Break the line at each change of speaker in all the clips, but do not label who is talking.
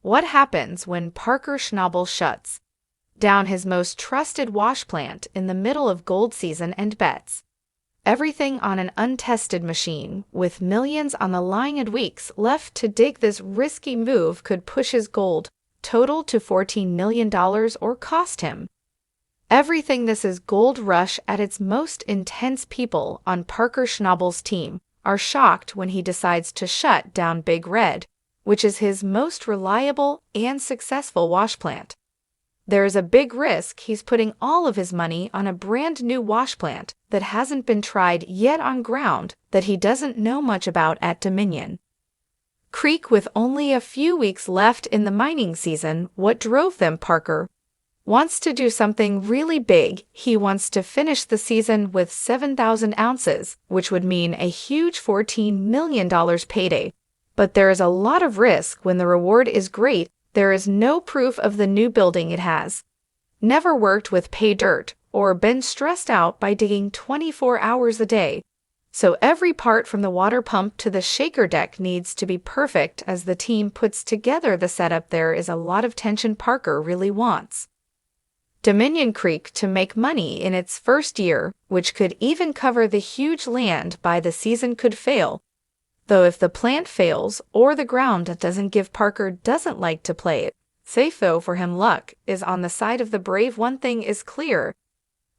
What happens when Parker Schnabel shuts down his most trusted wash plant in the middle of gold season and bets everything on an untested machine? With millions on the line and weeks left to dig, this risky move could push his gold total to $14 million or cost him everything. This is Gold Rush at its most intense. People on Parker Schnabel's team are shocked when he decides to shut down Big Red, which is his most reliable and successful wash plant. There is a big risk he's putting all of his money on a brand new wash plant that hasn't been tried yet on ground that he doesn't know much about at Dominion Creek. With only a few weeks left in the mining season, what drove them? Parker wants to do something really big. He wants to finish the season with 7,000 ounces, which would mean a huge $14 million payday. But there is a lot of risk when the reward is great. There is no proof of the new building. It has never worked with pay dirt or been stressed out by digging 24 hours a day. So every part from the water pump to the shaker deck needs to be perfect as the team puts together the setup. There is a lot of tension. Parker really wants Dominion Creek to make money in its first year, which could even cover the huge land buy the season could fail. Though if the plant fails or the ground doesn't give, Parker doesn't like to play it safe. Though for him, luck is on the side of the brave. One thing is clear: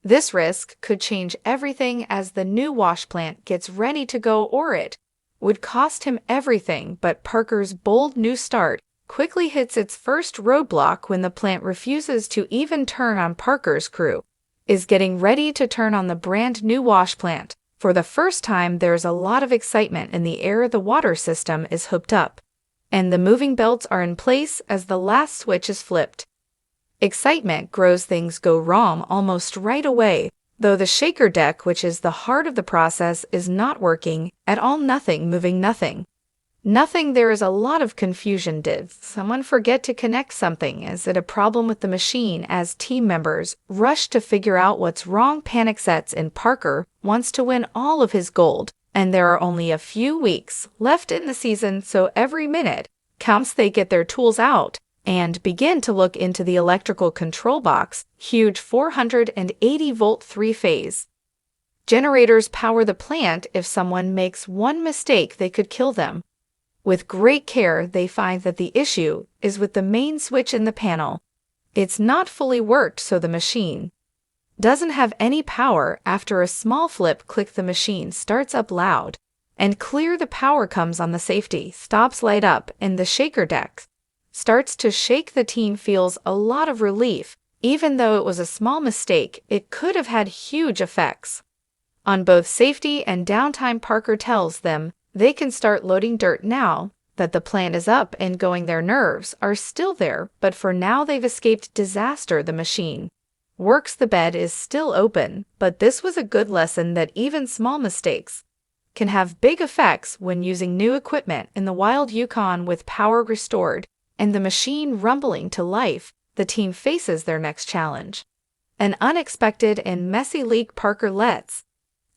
this risk could change everything as the new wash plant gets ready to go, or it would cost him everything. But Parker's bold new start quickly hits its first roadblock when the plant refuses to even turn on. Parker's crew is getting ready to turn on the brand new wash plant. For the first time, there's a lot of excitement in the air. The water system is hooked up, and the moving belts are in place as the last switch is flipped. Excitement grows. Things go wrong almost right away, though the shaker deck, which is the heart of the process, is not working at all. Nothing moving, nothing. There is a lot of confusion. Did someone forget to connect something? Is it a problem with the machine? As team members rush to figure out what's wrong, panic sets in. Parker wants to win all of his gold, and there are only a few weeks left in the season, so every minute counts. They get their tools out and begin to look into the electrical control box. Huge 480-volt three-phase generators power the plant. If someone makes one mistake, they could kill them. With great care, they find that the issue is with the main switch in the panel. It's not fully worked, so the machine doesn't have any power. After a small flip click, the machine starts up loud and clear. The power comes on. The safety stops light up, and the shaker deck starts to shake. The team feels a lot of relief. Even though it was a small mistake, it could have had huge effects on both safety and downtime. Parker tells them they can start loading dirt now that the plant is up and going. Their nerves are still there, but for now they've escaped disaster. The machine works. The bed is still open, but this was a good lesson that even small mistakes can have big effects when using new equipment. In the wild Yukon, with power restored and the machine rumbling to life, the team faces their next challenge: an unexpected and messy leak. Parker lets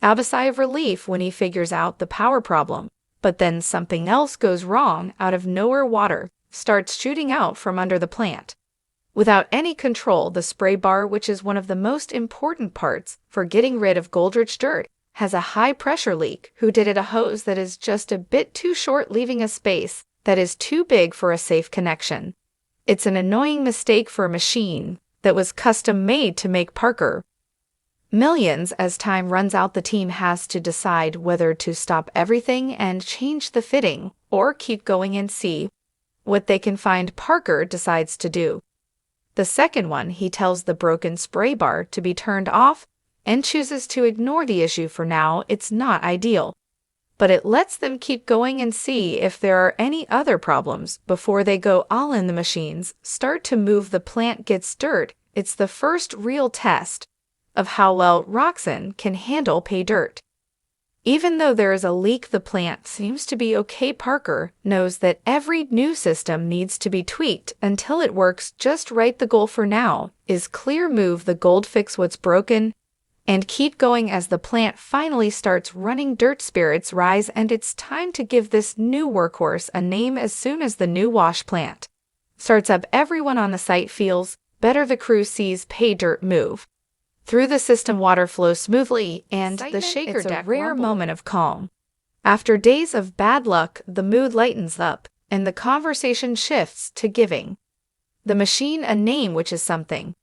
out a sigh of relief when he figures out the power problem, but then something else goes wrong. Out of nowhere, water starts shooting out from under the plant. Without any control, the spray bar, which is one of the most important parts for getting rid of gold-rich dirt, has a high-pressure leak. Who did it? A hose that is just a bit too short, leaving a space that is too big for a safe connection. It's an annoying mistake for a machine that was custom-made to make Parker millions. As time runs out, the team has to decide whether to stop everything and change the fitting or keep going and see what they can find. Parker decides to do the second one. He tells the broken spray bar to be turned off and chooses to ignore the issue for now. It's not ideal, but it lets them keep going and see if there are any other problems before they go all in. The machines start to move. The plant gets dirt. It's the first real test of how well Roxanne can handle pay dirt. Even though there is a leak, the plant seems to be okay. Parker knows that every new system needs to be tweaked until it works just right. The goal for now is clear: move the gold, fix what's broken, and keep going. As the plant finally starts running, dirt spirits rise, and it's time to give this new workhorse a name. As soon as the new wash plant Starts up, everyone on the site feels better. The crew sees pay dirt move. Through the system, water flows smoothly, and the shaker deck, a rare moment of calm. After days of bad luck, the mood lightens up, and the conversation shifts to giving the machine a name, which is something.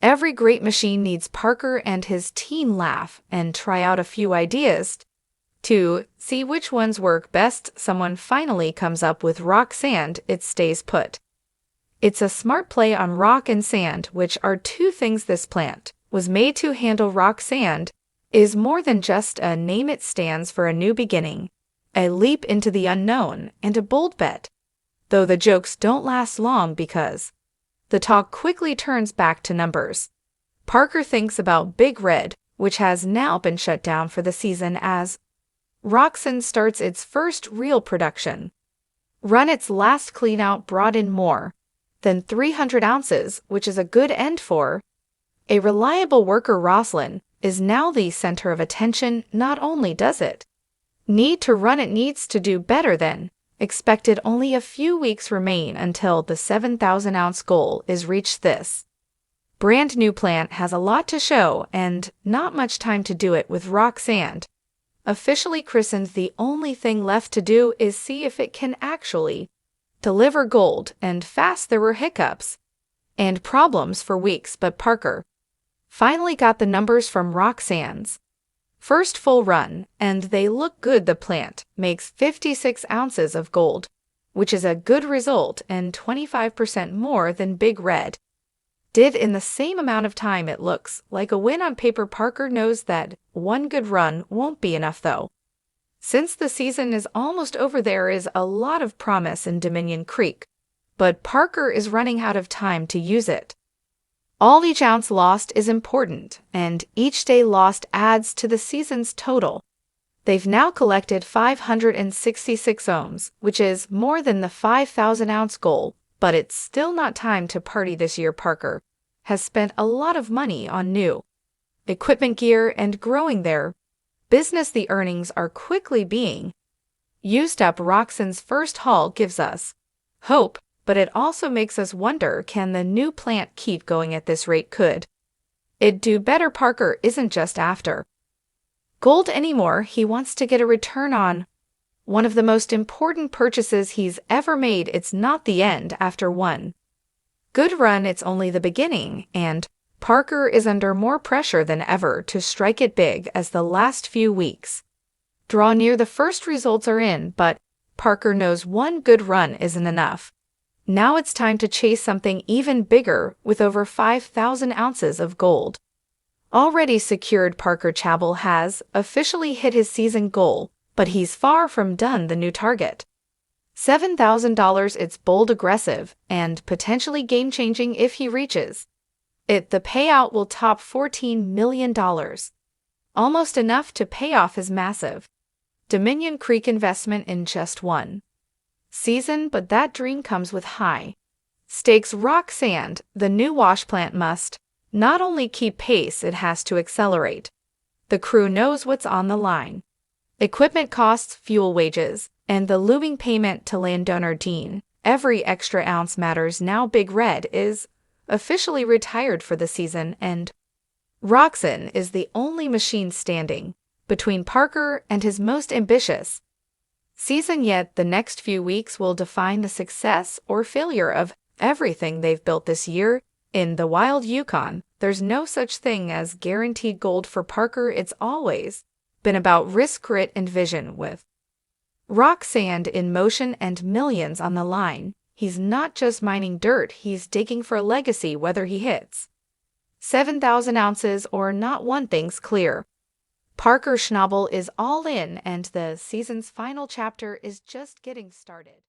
Every great machine needs. Parker and his team laugh and try out a few ideas to see which ones work best. Someone finally comes up with rock sand. It stays put. It's a smart play on rock and sand, which are two things this plant was made to handle. Rock sand is more than just a name. It stands for a new beginning, a leap into the unknown, and a bold bet. Though the jokes don't last long because the talk quickly turns back to numbers. Parker thinks about Big Red, which has now been shut down for the season as Roxen starts its first real production. Run its last cleanout brought in more than 300 ounces, which is a good end for a reliable worker. Roslyn is now the center of attention. Not only does it need to run, it needs to do better than expected. Only a few weeks remain until the 7,000-ounce goal is reached. This brand new plant has a lot to show and not much time to do it with. Rock sand officially christened, the only thing left to do is see if it can actually deliver gold, and fast. There were hiccups and problems for weeks, but Parker finally got the numbers from Rock Sand's first full run, and they look good. The plant makes 56 ounces of gold, which is a good result and 25% more than Big Red did in the same amount of time. It looks like a win on paper. Parker knows that one good run won't be enough, though. Since the season is almost over, there is a lot of promise in Dominion Creek, but Parker is running out of time to use it. Each ounce lost is important, and each day lost adds to the season's total. They've now collected 566 ohms, which is more than the 5,000-ounce goal, but it's still not time to party this year. Parker has spent a lot of money on new equipment, gear, and growing their business. The earnings are quickly being used up. Roxen's first haul gives us hope, but it also makes us wonder, can the new plant keep going at this rate? Could it do better? Parker isn't just after gold anymore. He wants to get a return on one of the most important purchases he's ever made. It's not the end after one good run, it's only the beginning, and Parker is under more pressure than ever to strike it big as the last few weeks draw near. The first results are in, but Parker knows one good run isn't enough. Now it's time to chase something even bigger. With over 5,000 ounces of gold already secured, Parker Chabel has officially hit his season goal, but he's far from done. The new target, $7,000. It's bold, aggressive, and potentially game-changing if he reaches it. The payout will top $14 million, almost enough to pay off his massive Dominion Creek investment in just one season, but that dream comes with high stakes. Rock Sand, the new wash plant, must not only keep pace, it has to accelerate. The crew knows what's on the line: equipment costs, fuel, wages, and the looming payment to landowner Dean. Every extra ounce matters now. Big Red is officially retired for the season, and Roxen is the only machine standing between Parker and his most ambitious season yet. The next few weeks will define the success or failure of everything they've built this year. In the wild Yukon, there's no such thing as guaranteed gold for Parker. It's always been about risk, grit, and vision. With Rock Sand in motion and millions on the line, he's not just mining dirt, he's digging for a legacy. Whether he hits 7,000 ounces or not, one thing's clear: Parker Schnabel is all in, and the season's final chapter is just getting started.